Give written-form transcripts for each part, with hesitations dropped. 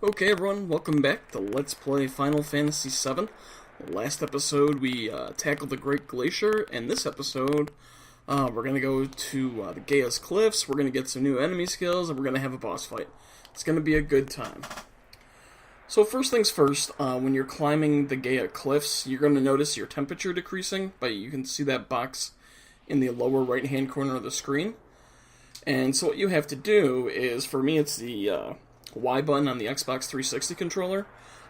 Okay everyone, welcome back to Let's Play Final Fantasy VII. Last episode we tackled the Great Glacier, and this episode we're going to go to the Gaea's Cliffs, we're going to get some new enemy skills, and we're going to have a boss fight. It's going to be a good time. So first things first, when you're climbing the Gaea Cliffs, you're going to notice your temperature decreasing, but you can see that box in the lower right hand corner of the screen. And so what you have to do is, for me it's the Y button on the Xbox 360 controller.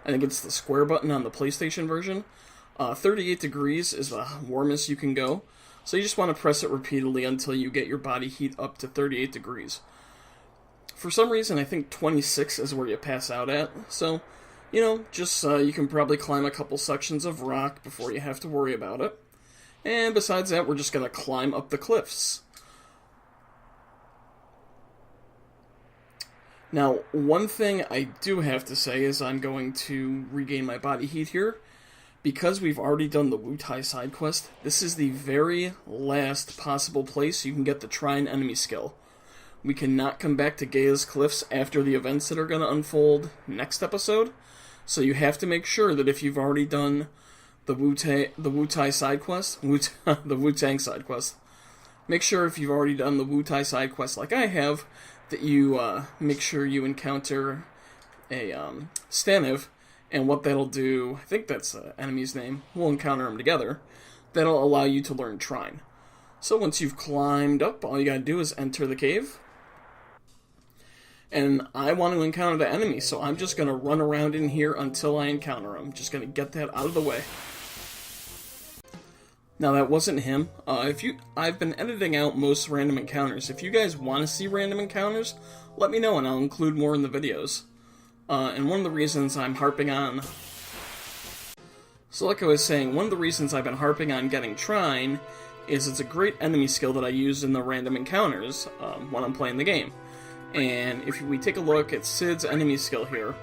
I think it's the square button on the PlayStation version. 38 degrees is the warmest you can go. So you just want to press it repeatedly until you get your body heat up to 38 degrees. For some reason, I think 26 is where you pass out at. So, just you can probably climb a couple sections of rock before you have to worry about it. And besides that, we're just going to climb up the cliffs. Now, one thing I do have to say is I'm going to regain my body heat here. Because we've already done the Wutai side quest, this is the very last possible place you can get the Trine enemy skill. We cannot come back to Gaea's Cliffs after the events that are going to unfold next episode. So you have to make sure that if you've already done the Wutai side quest, the Wu-Tang side quest, make sure if you've already done the Wutai side quest like I have, that you make sure you encounter a Staniv, and what that'll do, I think that's the enemy's name, we'll encounter them together, that'll allow you to learn Trine. So once you've climbed up, all you gotta do is enter the cave, and I want to encounter the enemy, so I'm just gonna run around in here until I encounter him. Just gonna get that out of the way. Now that wasn't him. I've been editing out most random encounters. If you guys want to see random encounters, let me know and I'll include more in the videos. And one of the reasons I'm harping on... So like I was saying, one of the reasons I've been harping on getting Trine is it's a great enemy skill that I use in the random encounters when I'm playing the game. And if we take a look at Cid's enemy skill here,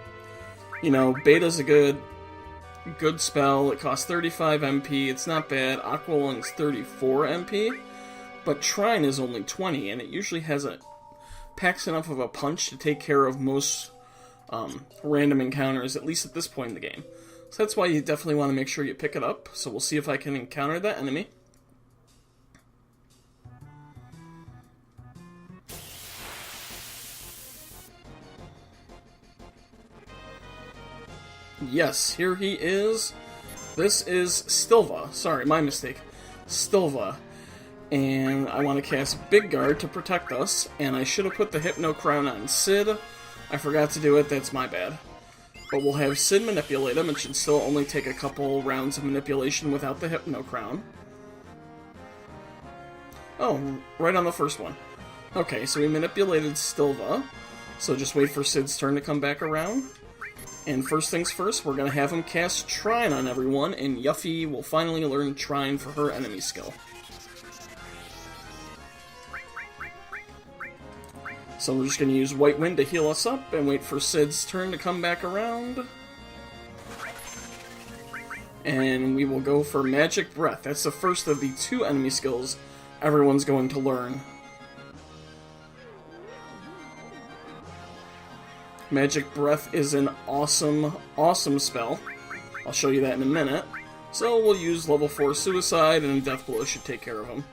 Beta's a good spell. It costs 35 MP. It's not bad. Aqua Lung's 34 MP, but Trine is only 20, and it usually packs enough of a punch to take care of most random encounters, at least at this point in the game. So that's why you definitely want to make sure you pick it up. So we'll see if I can encounter that enemy. Yes, here he is. This is Stilva. Sorry, my mistake. Stilva. And I want to cast Big Guard to protect us, and I should have put the Hypno Crown on Cid. I forgot to do it, that's my bad. But we'll have Cid manipulate him. It should still only take a couple rounds of manipulation without the Hypno Crown. Oh, right on the first one. Okay, so we manipulated Stilva. So just wait for Cid's turn to come back around. And first things first, we're going to have him cast Trine on everyone, and Yuffie will finally learn Trine for her enemy skill. So we're just going to use White Wind to heal us up, and wait for Cid's turn to come back around. And we will go for Magic Breath. That's the first of the two enemy skills everyone's going to learn. Magic Breath is an awesome, awesome spell. I'll show you that in a minute. So we'll use level 4 Suicide, and Death Blow should take care of him.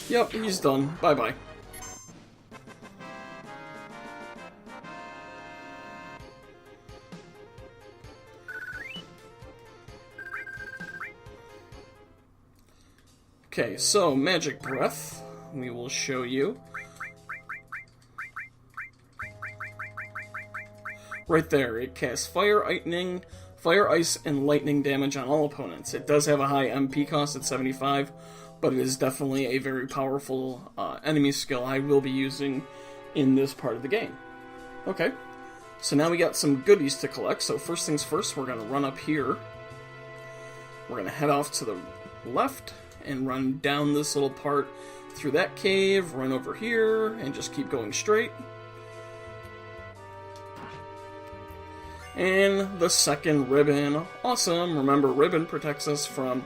Yep, he's done. Bye-bye. Okay, so Magic Breath, we will show you. Right there, it casts Fire, Ice, and Lightning damage on all opponents. It does have a high MP cost at 75, but it is definitely a very powerful enemy skill I will be using in this part of the game. Okay, so now we got some goodies to collect, so first things first, we're going to run up here. We're going to head off to the left and run down this little part through that cave, run over here, and just keep going straight. And the second ribbon, awesome. Remember, ribbon protects us from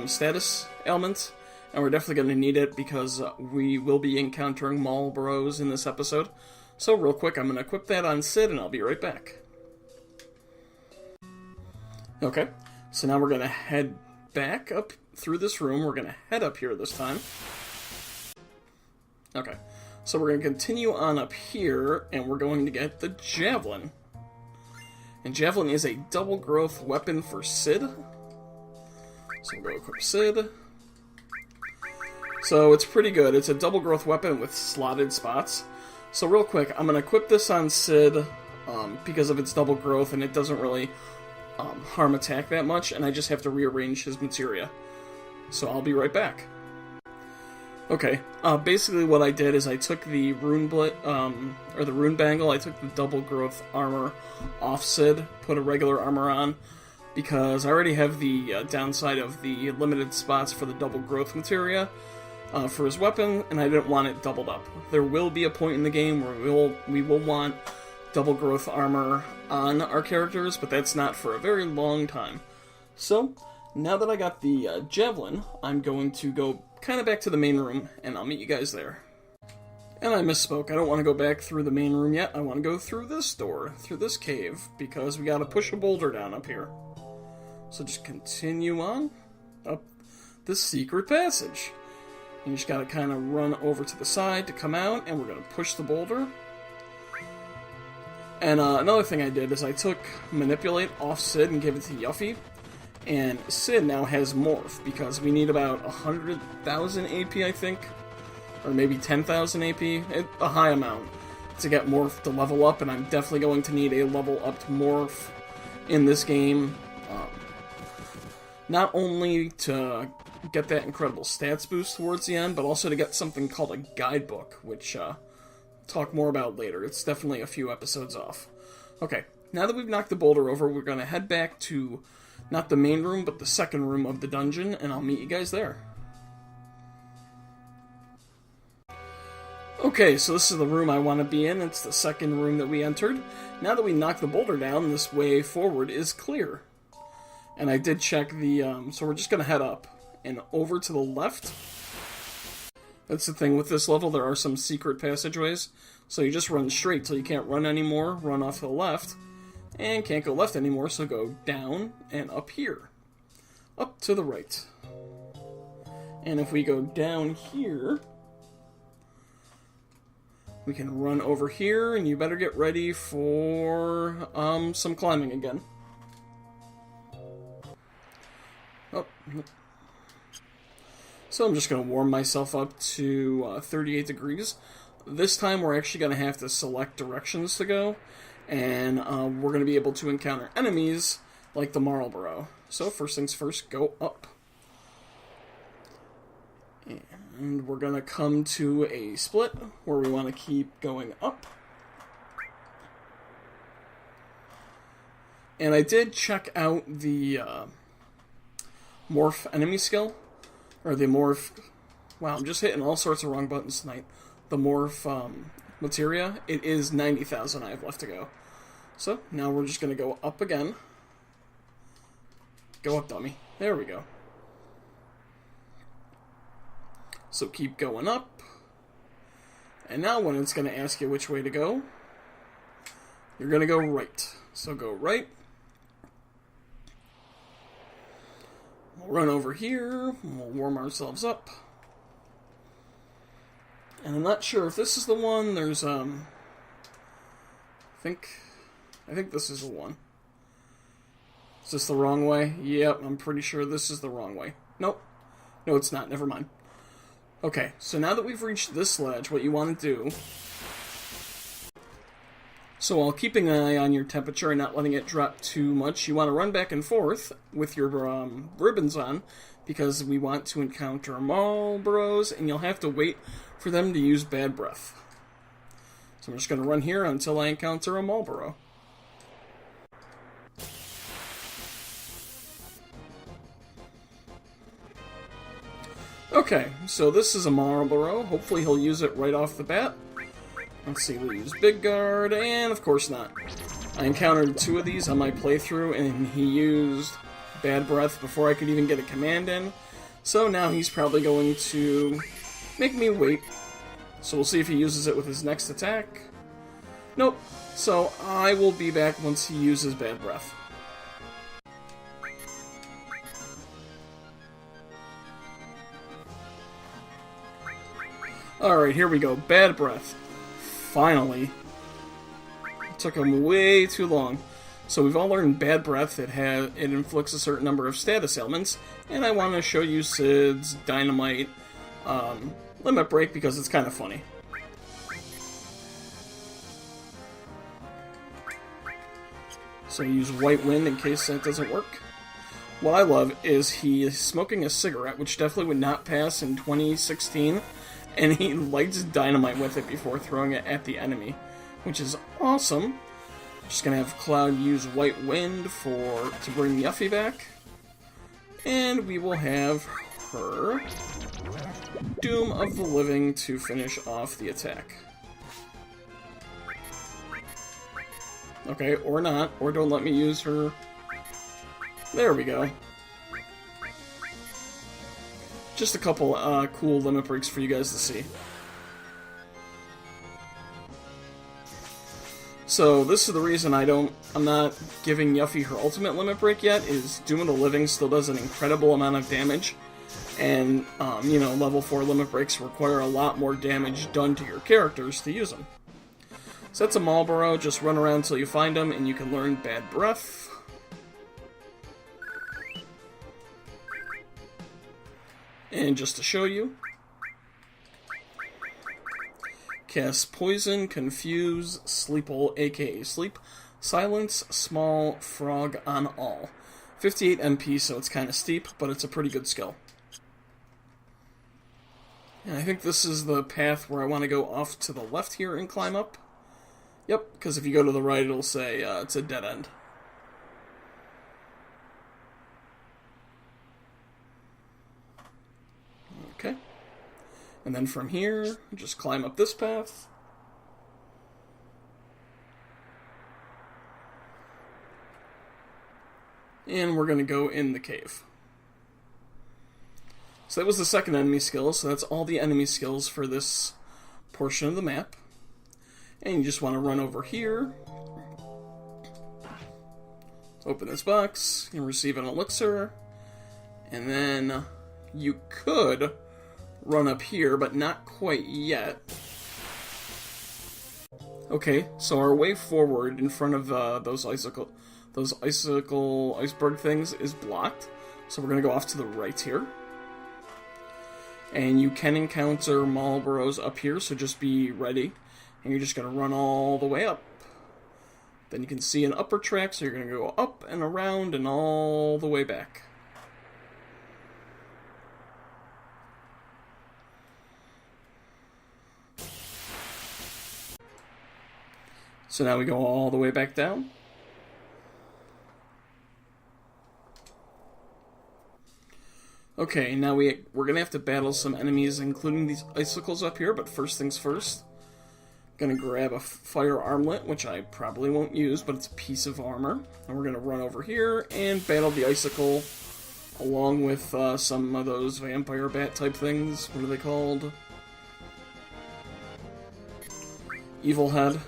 status ailments, and we're definitely going to need it because we will be encountering Marlboros in this episode. So real quick, I'm going to equip that on Sid, and I'll be right back. Okay, so now we're going to head back up through this room. We're going to head up here this time. Okay, so we're going to continue on up here, and we're going to get the Javelin. And Javelin is a double growth weapon for Sid. So we'll go equip Sid. So it's pretty good. It's a double growth weapon with slotted spots. So real quick, I'm going to equip this on Sid because of its double growth, and it doesn't really harm attack that much, and I just have to rearrange his materia. So I'll be right back. Okay, basically what I did is I took the rune the rune bangle, I took the double growth armor off Sid, put a regular armor on, because I already have the downside of the limited spots for the double growth materia for his weapon, and I didn't want it doubled up. There will be a point in the game where we will want double growth armor on our characters, but that's not for a very long time. So, now that I got the Javelin, I'm going to go kind of back to the main room, and I'll meet you guys there. And I misspoke. I don't want to go back through the main room yet. I want to go through this door, through this cave, because we got to push a boulder down up here. So just continue on up this secret passage. And you just got to kind of run over to the side to come out, and we're going to push the boulder. And another thing I did is I took Manipulate off Sid and gave it to Yuffie. And Sid now has Morph, because we need about 100,000 AP, I think. Or maybe 10,000 AP, a high amount, to get Morph to level up, and I'm definitely going to need a level-upped Morph in this game. Not only to get that incredible stats boost towards the end, but also to get something called a guidebook, which I'll talk more about later. It's definitely a few episodes off. Okay, now that we've knocked the boulder over, we're going to head back to not the main room, but the second room of the dungeon, and I'll meet you guys there. Okay, so this is the room I want to be in. It's the second room that we entered. Now that we knocked the boulder down, this way forward is clear. And I did check the, so we're just going to head up and over to the left. That's the thing with this level, there are some secret passageways. So you just run straight till you can't run anymore, run off to the left. And can't go left anymore, so go down and up here. Up to the right. And if we go down here, we can run over here, and you better get ready for some climbing again. Oh. So I'm just going to warm myself up to 38 degrees. This time we're actually going to have to select directions to go. And we're going to be able to encounter enemies like the Marlboro. So first things first, go up. And we're going to come to a split where we want to keep going up. And I did check out the Morph enemy skill. Or the Morph... Wow, I'm just hitting all sorts of wrong buttons tonight. The Morph materia. It is 90,000 I have left to go. So, now we're just going to go up again. Go up, dummy. There we go. So keep going up. And now when it's going to ask you which way to go, you're going to go right. So go right. We'll run over here. We'll warm ourselves up. And I'm not sure if this is the one. There's, I think this is the one. Is this the wrong way? Yep, I'm pretty sure this is the wrong way. Nope. No, it's not. Never mind. Okay, so now that we've reached this ledge, what you want to do... So while keeping an eye on your temperature and not letting it drop too much, you want to run back and forth with your ribbons on, because we want to encounter Marlboros, and you'll have to wait for them to use bad breath. So I'm just going to run here until I encounter a Marlboro. Okay, so this is a Marlboro. Hopefully he'll use it right off the bat. Let's see, we'll use Big Guard, and of course not. I encountered 2 of these on my playthrough, and he used Bad Breath before I could even get a command in. So now he's probably going to make me wait. So we'll see if he uses it with his next attack. Nope. So I will be back once he uses Bad Breath. Alright, here we go. Bad Breath. Finally. It took him way too long. So we've all learned Bad Breath. It inflicts a certain number of status ailments. And I want to show you Cid's Dynamite Limit Break because it's kind of funny. So use White Wind in case that doesn't work. What I love is he is smoking a cigarette, which definitely would not pass in 2016. And he lights dynamite with it before throwing it at the enemy, which is awesome. Just gonna have Cloud use White Wind to bring Yuffie back, and we will have her Doom of the Living to finish off the attack. Okay, or not, or don't let me use her. There we go. Just a couple cool limit breaks for you guys to see. So this is the reason I'm not giving Yuffie her ultimate limit break yet, is Doom of the Living still does an incredible amount of damage, and level 4 limit breaks require a lot more damage done to your characters to use them. So that's a Marlboro, just run around until you find them, and you can learn Bad Breath. And just to show you, cast Poison, Confuse, Sleeple, aka Sleep, Silence, Small, Frog on all. 58 MP, so it's kind of steep, but it's a pretty good skill. And I think this is the path where I want to go off to the left here and climb up. Yep, because if you go to the right, it'll say it's a dead end. Okay. And then from here, just climb up this path. And we're going to go in the cave. So that was the second enemy skill, so that's all the enemy skills for this portion of the map. And you just want to run over here. Open this box, and receive an elixir. And then you could run up here, but not quite yet. Okay, so our way forward in front of those iceberg things is blocked. So we're going to go off to the right here. And you can encounter Marlboros up here, so just be ready. And you're just going to run all the way up. Then you can see an upper track, so you're going to go up and around and all the way back. So now we go all the way back down. Okay, now we're going to have to battle some enemies, including these icicles up here, but first things first. Going to grab a fire armlet, which I probably won't use, but it's a piece of armor. And we're going to run over here and battle the icicle, along with some of those vampire bat type things. What are they called? Evil Head.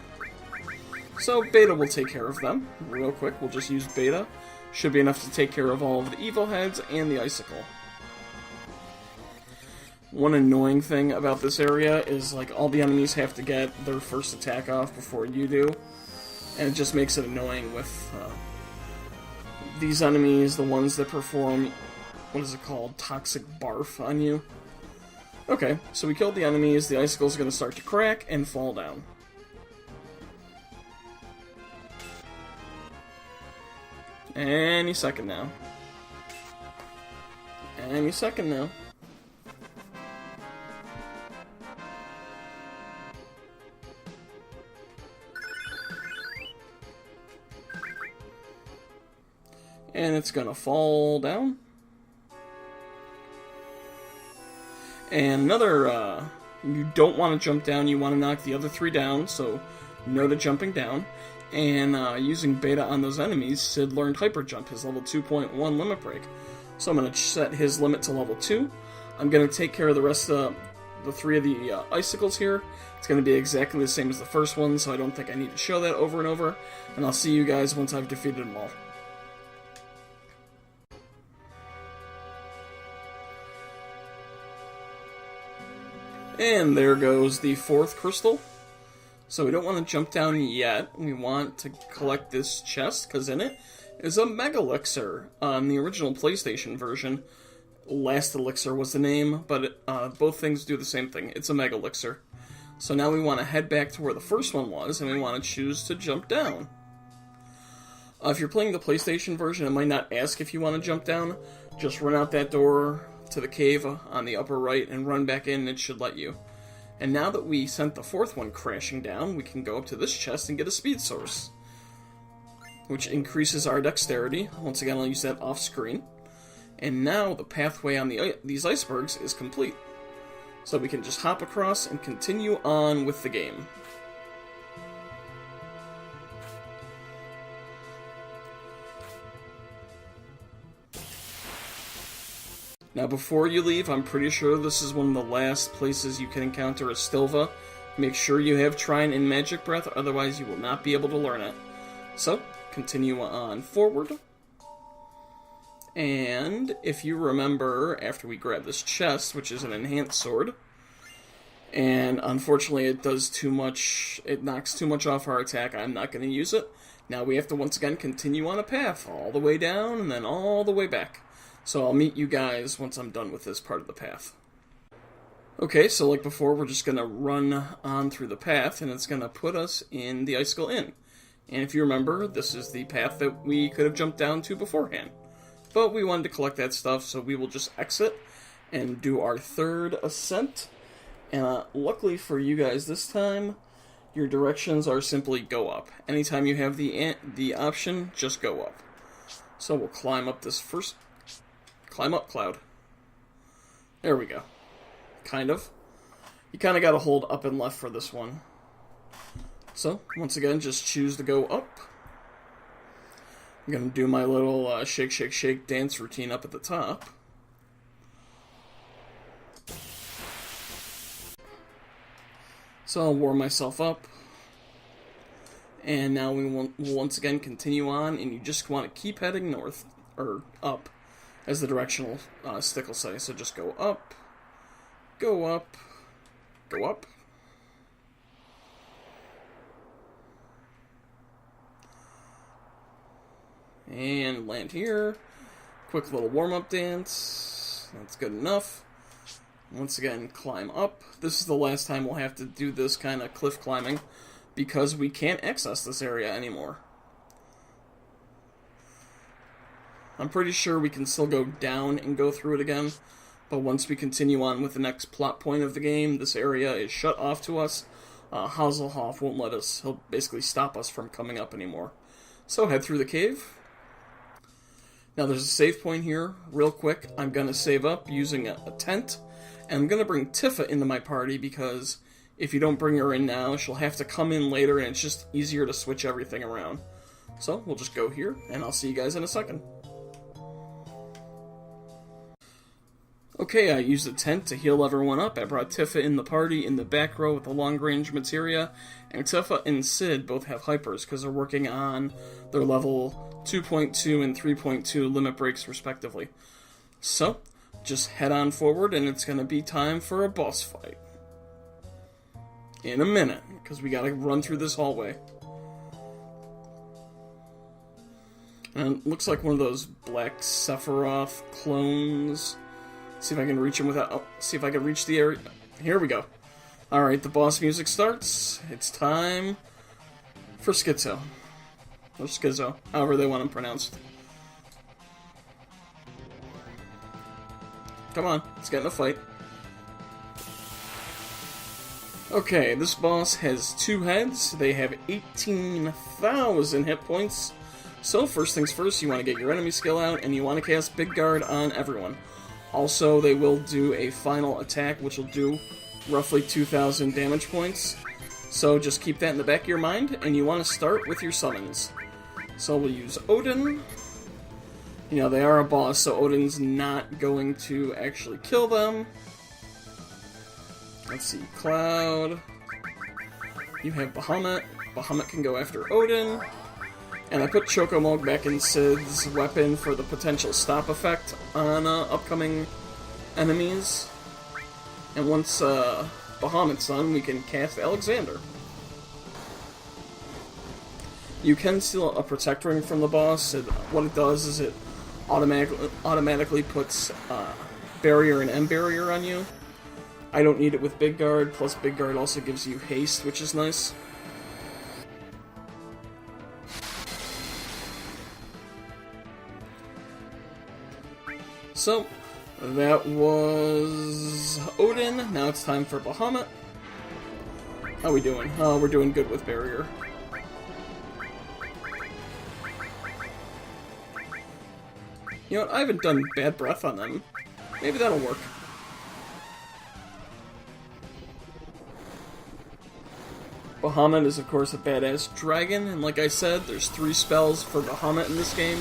So Beta will take care of them real quick. We'll just use Beta. Should be enough to take care of all of the evil heads and the icicle. One annoying thing about this area is, like, all the enemies have to get their first attack off before you do. And it just makes it annoying with these enemies, the ones that perform, what is it called, toxic barf on you. Okay, so we killed the enemies, the icicle's going to start to crack and fall down. Any second now. Any second now. And it's gonna fall down. And another, you don't want to jump down, you want to knock the other three down, so no to jumping down. And using Beta on those enemies, Cid learned Hyper Jump, his level 2.1 limit break, So I'm going to set his limit to level 2. I'm going to take care of the rest of the 3 of the icicles here. It's going to be exactly the same as the first one, so I don't think I need to show that over and over. And I'll see you guys once I've defeated them all. And there goes the 4th crystal. So we don't want to jump down yet. We want to collect this chest, because in it is a Mega Elixir. On the original PlayStation version, Last Elixir was the name, but both things do the same thing. It's a Mega Elixir. So now we want to head back to where the first one was, and we want to choose to jump down. If you're playing the PlayStation version, it might not ask if you want to jump down. Just run out that door to the cave on the upper right and run back in, and it should let you. And now that we sent the 4th one crashing down, we can go up to this chest and get a speed source, which increases our dexterity. Once again, I'll use that off screen. And now the pathway on these icebergs is complete. So we can just hop across and continue on with the game. Now before you leave, I'm pretty sure this is one of the last places you can encounter a Stilva. Make sure you have Trine and Magic Breath, otherwise you will not be able to learn it. So, continue on forward. And if you remember, after we grab this chest, which is an enhanced sword, and unfortunately it does too much, it knocks too much off our attack, I'm not going to use it. Now we have to once again continue on a path, all the way down and then all the way back. So I'll meet you guys once I'm done with this part of the path. Okay, so like before, we're just going to run on through the path, and it's going to put us in the Icicle Inn. And if you remember, this is the path that we could have jumped down to beforehand. But we wanted to collect that stuff, so we will just exit and do our 3rd ascent. And luckily for you guys this time, your directions are simply go up. Anytime you have the option, just go up. So we'll climb up this first... Climb up, Cloud. There we go. Kind of. You kind of got to hold up and left for this one. So, once again, just choose to go up. I'm going to do my little shake, shake, shake dance routine up at the top. So I'll warm myself up. And now we'll once again continue on, and you just want to keep heading north, or up, as the directional stick will say. So just go up, go up, go up. And land here. Quick little warm-up dance. That's good enough. Once again, climb up. This is the last time we'll have to do this kind of cliff climbing, because we can't access this area anymore. I'm pretty sure we can still go down and go through it again, but once we continue on with the next plot point of the game, this area is shut off to us. Hazelhoff won't let us. He'll basically stop us from coming up anymore. So head through the cave. Now there's a save point here. Real quick, I'm going to save up using a tent, and I'm going to bring Tifa into my party, because if you don't bring her in now, she'll have to come in later, and it's just easier to switch everything around. So we'll just go here, and I'll see you guys in a second. Okay, I used the tent to heal everyone up. I brought Tifa in the party in the back row with the long-range materia, and Tifa and Sid both have hypers because they're working on their level 2.2 and 3.2 limit breaks respectively. So, just head on forward, and it's going to be time for a boss fight. In a minute, because we got to run through this hallway. And it looks like one of those black Sephiroth clones. See if I can reach him without... Oh, see if I can reach the area. Here we go. Alright, the boss music starts. It's time for Schizo. Or Schizo, however they want him pronounced. Come on, let's get in a fight. Okay, this boss has 2 heads. They have 18,000 hit points. So, first things first, you want to get your enemy skill out, and you want to cast Big Guard on everyone. Also, they will do a final attack, which will do roughly 2,000 damage points. So just keep that in the back of your mind, and you want to start with your summons. So we'll use Odin, You know, they are a boss, so Odin's not going to actually kill them. Let's see, Cloud. You have Bahamut. Bahamut can go after Odin. And I put Chocomog back in Cid's weapon for the potential stop effect on upcoming enemies. And once Bahamut's done, we can cast Alexander. You can steal a Protect Ring from the boss, and what it does is it automatically puts Barrier and M Barrier on you. I don't need it with Big Guard, plus Big Guard also gives you haste, which is nice. So, that was Odin. Now it's time for Bahamut. How are we doing? We're doing good with Barrier. You know what? I haven't done Bad Breath on them. Maybe that'll work. Bahamut is, of course, a badass dragon, and like I said, there's 3 spells for Bahamut in this game.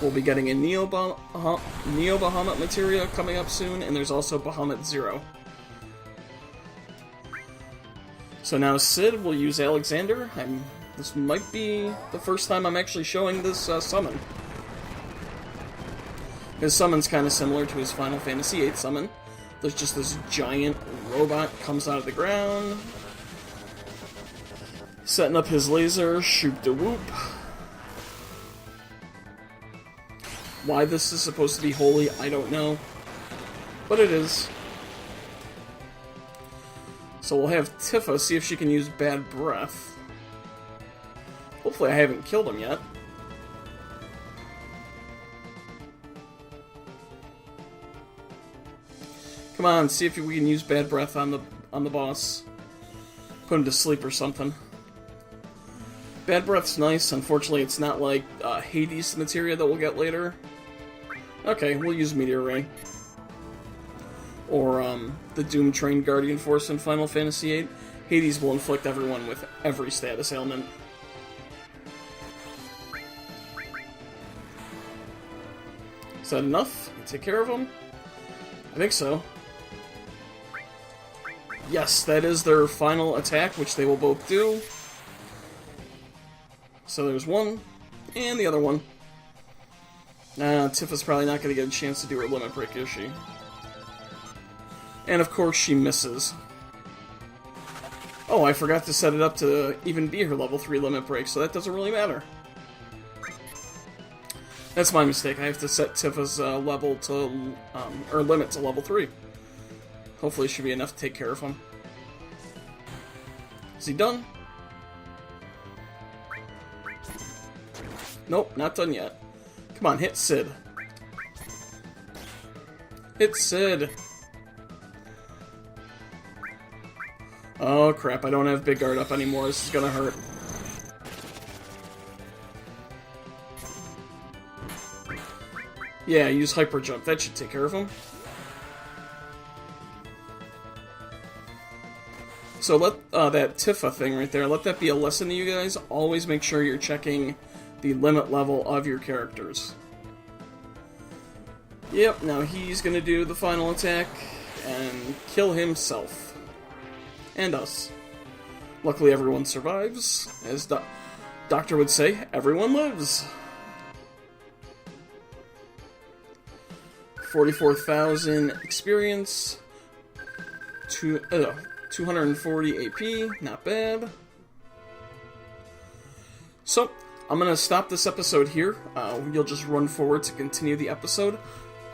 We'll be getting a Neo Bahamut materia coming up soon, and there's also Bahamut Zero. So now Cid will use Alexander. This might be the first time I'm actually showing this summon. His summon's kind of similar to his Final Fantasy VIII summon. There's just this giant robot comes out of the ground, setting up his laser, shoot the whoop. Why this is supposed to be holy, I don't know. But it is. So we'll have Tifa see if she can use Bad Breath. Hopefully I haven't killed him yet. Come on, see if we can use Bad Breath on the boss. Put him to sleep or something. Bad Breath's nice. Unfortunately, it's not like Hades materia that we'll get later. Okay, we'll use Meteor Ray. Or the Doom Trained Guardian Force in Final Fantasy VIII. Hades will inflict everyone with every status ailment. Is that enough? Take care of them? I think so. Yes, that is their final attack, which they will both do. So there's one, and the other one. Tifa's probably not going to get a chance to do her limit break, is she? And of course she misses. Oh, I forgot to set it up to even be her level 3 limit break, so that doesn't really matter. That's my mistake. I have to set Tifa's level to, or limit to level 3. Hopefully it should be enough to take care of him. Is he done? Nope, not done yet. Come on, hit Cid. Hit Cid. Oh crap, I don't have Big Guard up anymore. This is gonna hurt. Yeah, use Hyper Jump. That should take care of him. So let that Tifa thing right there, let that be a lesson to you guys. Always make sure you're checking the limit level of your characters. Yep, now he's gonna do the final attack and kill himself. And us. Luckily everyone survives. As Doctor would say, everyone lives. 44,000 experience. 240 AP, not bad. So, I'm going to stop this episode here. You'll just run forward to continue the episode.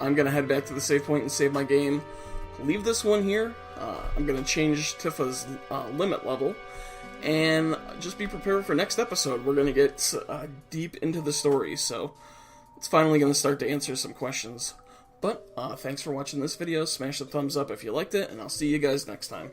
I'm going to head back to the save point and save my game. Leave this one here. I'm going to change Tifa's limit level. And just be prepared for next episode. We're going to get deep into the story, so it's finally going to start to answer some questions. But, thanks for watching this video. Smash the thumbs up if you liked it, and I'll see you guys next time.